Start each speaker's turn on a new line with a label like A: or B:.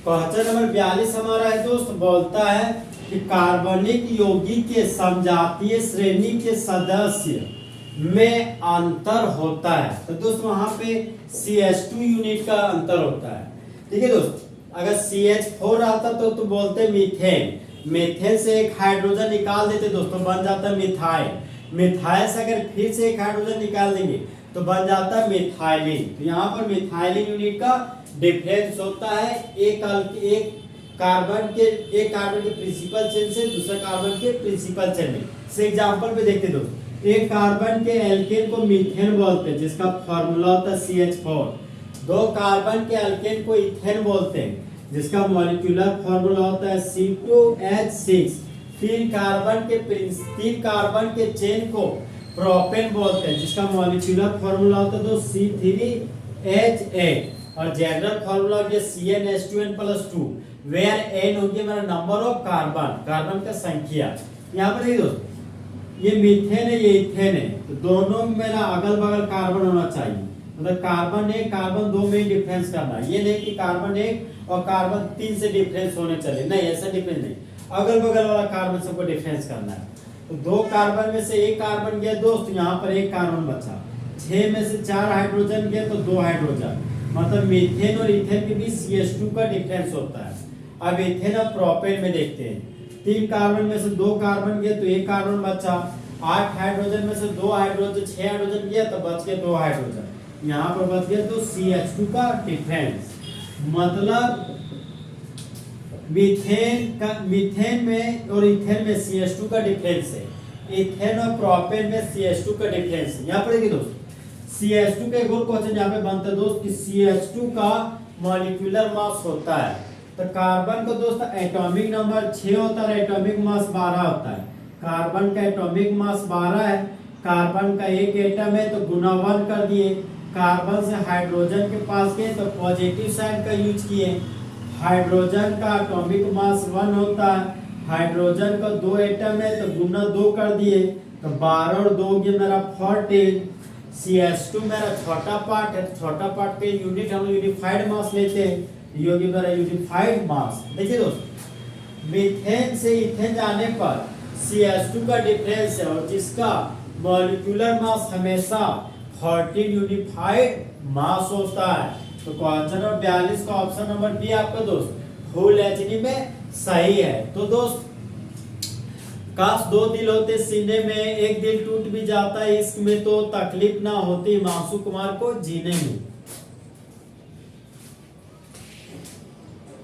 A: Question number 42 हमारा है दोस्त, बोलता है कि कार्बनिक यौगिक के समजातीय श्रेणी के सदस्य में अंतर होता है। तो दोस्त वहां पे CH2 यूनिट का अंतर होता है। ठीक है दोस्त, अगर CH4 आता तो बोलते मीथेन, मीथेन से एक हाइड्रोजन निकाल देते दोस्तों, बन जाता मिथाइल, मिथाइल से अगर फिर से एक हाइड्रोजन निकाल देंगे तो बन जाता है मिथाइलिन। तो यहाँ पर मिथाइलिन यूनिट का डिफरेंस होता है एक कार्बन के प्रिंसिपल चेन से दूसरा कार्बन के प्रिंसिपल चेन में। से एग्जांपल पे देखते दोस्तों, एक कार्बन के एल्केन को मीथेन बोलते हैं जिसका फॉर्मूला होता है CH4। दो कार्बन के एल्केन को इथेन बोलते हैं जिसका मॉलिक्यूलर फॉर्मूला होता है C2H6। तीन कार्बन के चेन को प्रोपेन बोलते हैं जिसका मॉलिक्यूलर फॉर्मूला होता है C3H8 और जनरल फॉर्मूला हो गया CnH2n+2 वेयर n हो गया मेरा नंबर ऑफ कार्बन का संख्या। यहाँ पर देखिए दोस्तों, ये मीथेन है ये इथेन है, तो दोनों में मेरा अगल बगल कार्बन होना चाहिए। मतलब कार्बन 1 कार्बन 2 में डिफरेंस करना, ये नहीं कि कार्बन 1 और कार्बन 3 से डिफरेंस होने चले, नहीं ऐसा डिफरेंस नहीं, अगल बगल वाला कार्बन सबको डिफरेंस करना है। तो 2 कार्बन में से 1 कार्बन गया दोस्त, यहाँ पर 1 कार्बन बचा। 6 में से 4 हाइड्रोजन गया तो 2 हाइड्रोजन, मतलब मीथेन और इथेन के बीच CH2 का डिफरेंस होता है। अब इथेन और प्रोपेन में देखते हैं, 3 कार्बन में से 2 कार्बन गए तो 1 कार्बन बचा। 8 हाइड्रोजन में से 2 हाइड्रोजन 6 हाइड्रोजन गया तो बच गए 2 हाइड्रोजन, यहाँ पर बच गया तो CH2 का डिफरेंस। मतलब मीथेन में और इथेन में CH2 का डिफरेंस है, इथेन और प्रोपेन में CH2 का डिफरेंस है। यहाँ पर देखिए दोस्त, CH2 का एक और क्वेश्चन यहाँ पे बनता है दोस्त कि CH2 का मॉलिक्यूलर मास होता है। तो कार्बन का दोस्त एटॉमिक नंबर 6 होता है, एटॉमिक मास 12 होता है। कार्बन का एटॉमिक मास 12 है, कार्बन का एक एटम है तो गुना 1 कर दिए। कार्बन से हाइड्रोजन के पास गए तो पॉजिटिव साइन का यूज किए। हाइड्रोजन का एटॉमिक मास 1 होता है, हाइड्रोजन का 2 एटम है तो गुना 2 कर दिए, तो 12 और 2 ये मेरा 14। CH2 मेरा छोटा पार्ट है, तो छोटा पार्ट के यूनिट हम यूनिफाइड मास लेते हैं, ये होगी मेरा यूनिफाइड मास। देखिए दोस्तों, मीथेन से इथेन जाने पर CH2 का डिफरेंस है और जिसका मॉलिक्यूलर मास हमेशा 14 यूनिफाइड मास होता है। तो क्वेश्चन नंबर 42 का ऑप्शन नंबर बी आपका दोस्त फुल एचडी में सही है। तो दोस्त, काश 2 दिल होते सीने में, एक दिल टूट भी जाता है इश्क में तो तकलीफ ना होती हिमांशु कुमार को जीने में।